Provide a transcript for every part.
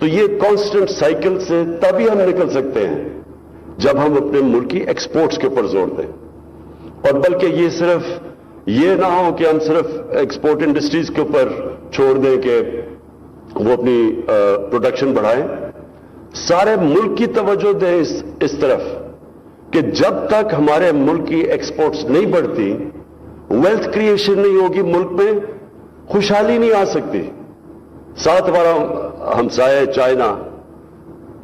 تو یہ constant cycle سے تبھی ہم نکل سکتے ہیں جب ہم اپنے ملک کی ایکسپورٹس کے اوپر زور دیں. اور بلکہ یہ صرف یہ نہ ہو کہ ہم صرف ایکسپورٹ انڈسٹریز کے اوپر چھوڑ دیں کہ وہ اپنی پروڈکشن بڑھائیں. سارے ملک کی توجہ دیں اس طرف کہ جب تک ہمارے ملک کی ایکسپورٹس نہیں بڑھتی، ویلتھ کریشن نہیں ہوگی، ملک میں خوشحالی نہیں آ سکتی. ساتھ ہمارا ہمسایہ چائنا،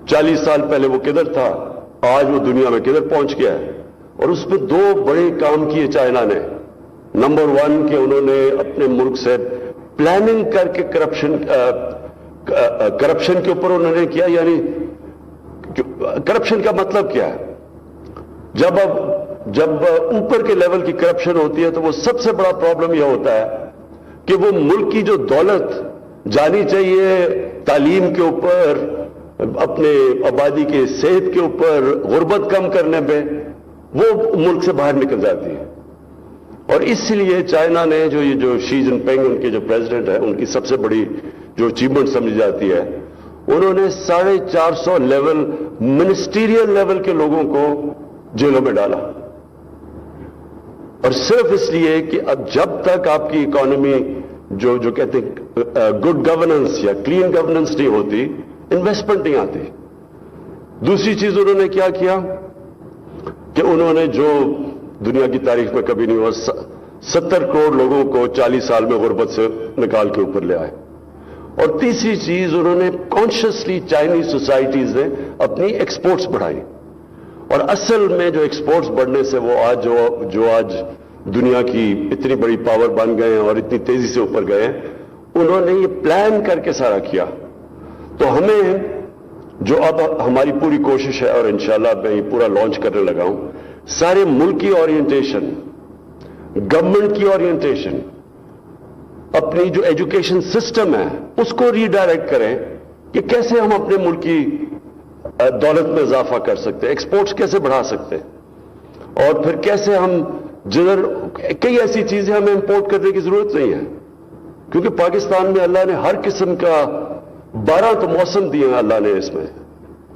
40 سال پہلے وہ کدھر تھا، آج وہ دنیا میں کدھر پہنچ گیا ہے. اور اس پہ 2 بڑے کام کیے چائنا نے. نمبر 1 کہ انہوں نے اپنے ملک سے پلاننگ کر کے کرپشن کے اوپر انہوں نے کیا. یعنی کرپشن کا مطلب کیا ہے؟ جب اوپر کے لیول کی کرپشن ہوتی ہے تو وہ سب سے بڑا پرابلم یہ ہوتا ہے کہ وہ ملک کی جو دولت جانی چاہیے تعلیم کے اوپر، اپنے آبادی کے صحت کے اوپر، غربت کم کرنے پہ، وہ ملک سے باہر نکل جاتی ہے. اور اس لیے چائنا نے جو شی جن پنگ ان کے جو پریزیڈنٹ ہیں، ان کی سب سے بڑی جو اچیومنٹ سمجھی جاتی ہے، انہوں نے 450 لیول منسٹیریل لیول کے لوگوں کو جیلوں میں ڈالا. اور صرف اس لیے کہ اب جب تک آپ کی اکانومی جو کہتے ہیں گڈ گورننس یا کلین گورننس نہیں ہوتی، انویسٹمنٹ نہیں آتی. دوسری چیز انہوں نے کیا کیا کہ انہوں نے جو دنیا کی تاریخ میں کبھی نہیں ہوا، 70 کروڑ لوگوں کو 40 سال میں غربت سے نکال کے اوپر لے آئے. اور تیسری چیز انہوں نے کانشیسلی چائنیز سوسائٹیز نے اپنی ایکسپورٹس بڑھائی. اور اصل میں جو ایکسپورٹس بڑھنے سے وہ آج جو آج دنیا کی اتنی بڑی پاور بن گئے ہیں اور اتنی تیزی سے اوپر گئے ہیں، انہوں نے یہ پلان کر کے سارا کیا. تو ہمیں جو اب ہماری پوری کوشش ہے، اور انشاءاللہ میں یہ پورا لانچ کرنے لگا ہوں، سارے ملک کی اورینٹیشن، گورنمنٹ کی اورینٹیشن، اپنی جو ایجوکیشن سسٹم ہے اس کو ری ڈائریکٹ کریں کہ کیسے ہم اپنے ملک کی دولت میں اضافہ کر سکتے ہیں، ایکسپورٹس کیسے بڑھا سکتے ہیں، اور پھر کیسے ہم کئی ایسی چیزیں ہمیں امپورٹ کرنے کی ضرورت نہیں ہے، کیونکہ پاکستان میں اللہ نے ہر قسم کا 12 تو موسم دیے ہیں، اللہ نے اس میں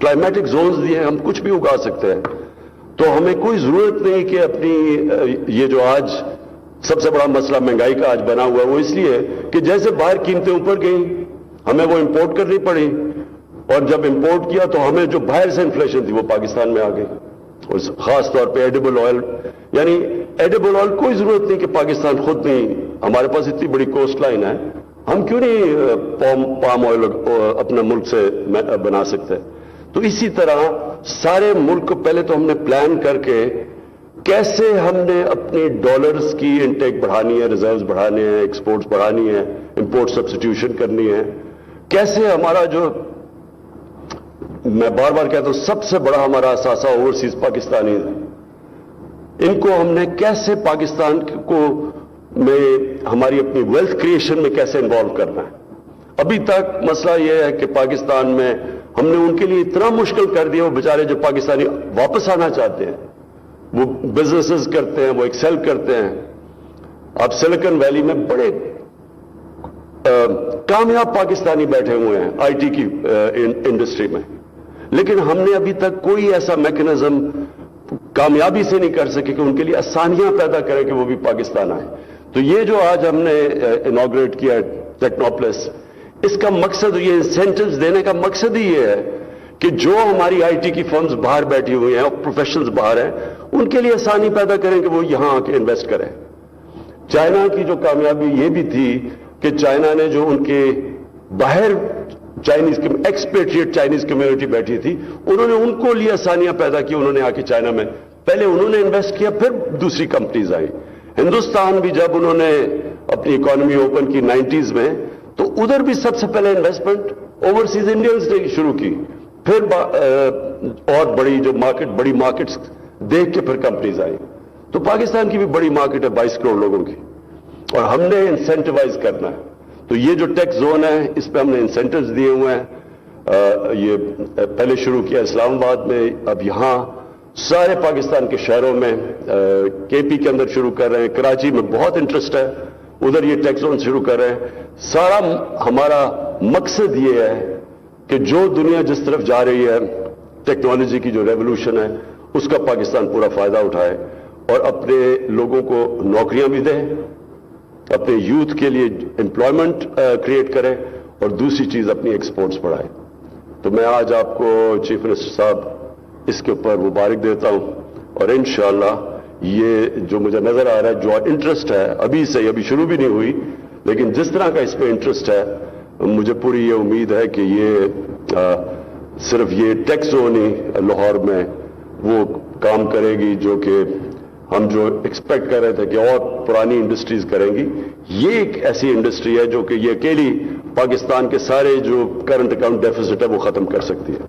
کلائمیٹک زونز دیے ہیں، ہم کچھ بھی اگا سکتے ہیں. تو ہمیں کوئی ضرورت نہیں کہ اپنی یہ جو آج سب سے بڑا مسئلہ مہنگائی کا آج بنا ہوا ہے، وہ اس لیے کہ جیسے باہر قیمتیں اوپر گئیں ہمیں وہ امپورٹ کرنی پڑی، اور جب امپورٹ کیا تو ہمیں جو باہر سے انفلیشن تھی وہ پاکستان میں آ گئی. اور خاص طور پہ ایڈیبل آئل، یعنی ایڈیبل آئل کوئی ضرورت نہیں کہ پاکستان خود نہیں، ہمارے پاس اتنی بڑی کوسٹ لائن ہے، ہم کیوں نہیں پام آئل اپنے ملک سے بنا سکتے. تو اسی طرح سارے ملک کو پہلے تو ہم نے پلان کر کے کیسے ہم نے اپنی ڈالرز کی انٹیک بڑھانی ہے، ریزروز بڑھانے ہیں، ایکسپورٹس بڑھانی ہے، امپورٹ سبسٹیوشن کرنی ہے، کیسے ہمارا جو میں بار بار کہتا ہوں سب سے بڑا ہمارا اثاثہ اوورسیز پاکستانی ہے، ان کو ہم نے کیسے پاکستان کو میں ہماری اپنی ویلتھ کریشن میں کیسے انوالو کرنا ہے. ابھی تک مسئلہ یہ ہے کہ پاکستان میں ہم نے ان کے لیے اتنا مشکل کر دیا، وہ بیچارے جو پاکستانی واپس آنا چاہتے ہیں، وہ بزنسز کرتے ہیں، وہ ایکسل کرتے ہیں. اب سلیکن ویلی میں بڑے کامیاب پاکستانی بیٹھے ہوئے ہیں آئی ٹی کی انڈسٹری میں، لیکن ہم نے ابھی تک کوئی ایسا میکنزم کامیابی سے نہیں کر سکے کہ ان کے لیے آسانیاں پیدا کریں کہ وہ بھی پاکستان آئیں. تو یہ جو آج ہم نے انوگریٹ کیا ٹیکنوپلس، اس کا مقصد، یہ انسینٹیوز دینے کا مقصد ہی یہ ہے کہ جو ہماری آئی ٹی کی فرمز باہر بیٹھی ہوئی ہیں اور پروفیشنلز باہر ہیں، ان کے لیے آسانی پیدا کریں کہ وہ یہاں آ کے انویسٹ کریں. چائنا کی جو کامیابی یہ بھی تھی کہ چائنا نے جو ان کے باہر چائنیز ایکسپیٹریٹ چائنیز کمیونٹی بیٹھی تھی، انہوں نے ان کو لیے آسانیاں پیدا کی. انہوں نے آ کے چائنا میں پہلے انہوں نے انویسٹ کیا، پھر دوسری کمپنیز آئی. ہندوستان بھی جب انہوں نے اپنی اکانومی اوپن کی 90s میں، تو ادھر بھی سب سے پہلے انویسٹمنٹ اوورسیز انڈینز نے شروع کی، پھر اور بڑی مارکیٹس دیکھ کے پھر کمپنیز آئی. تو پاکستان کی بھی بڑی مارکیٹ ہے 22 کروڑ لوگوں کی، اور ہم نے انسینٹیوائز کرنا ہے. تو یہ جو ٹیکس زون ہے اس پہ ہم نے انسینٹیوز دیے ہوئے ہیں. یہ پہلے شروع کیا اسلام آباد میں، اب یہاں سارے پاکستان کے شہروں میں، کے پی کے اندر شروع کر رہے ہیں، کراچی میں بہت انٹرسٹ ہے، ادھر یہ ٹیکس زون شروع کر رہے ہیں. سارا ہمارا مقصد یہ ہے کہ جو دنیا جس طرف جا رہی ہے، ٹیکنالوجی کی جو ریولوشن ہے، اس کا پاکستان پورا فائدہ اٹھائے اور اپنے لوگوں کو نوکریاں بھی دے، اپنے یوتھ کے لیے امپلائمنٹ کریٹ کرے، اور دوسری چیز اپنی ایکسپورٹس بڑھائے۔ تو میں آج آپ کو چیف منسٹر صاحب اس کے اوپر مبارک دیتا ہوں، اور انشاءاللہ یہ جو مجھے نظر آ رہا ہے، جو انٹرسٹ ہے ابھی سے، ابھی شروع بھی نہیں ہوئی، لیکن جس طرح کا اس پہ انٹرسٹ ہے، مجھے پوری یہ امید ہے کہ یہ صرف یہ ٹیکس زون ہی لاہور میں وہ کام کرے گی جو کہ ہم جو ایکسپیکٹ کر رہے تھے کہ اور پرانی انڈسٹریز کریں گی۔ یہ ایک ایسی انڈسٹری ہے جو کہ یہ اکیلی پاکستان کے سارے جو کرنٹ اکاؤنٹ ڈیفیسٹ ہے وہ ختم کر سکتی ہے۔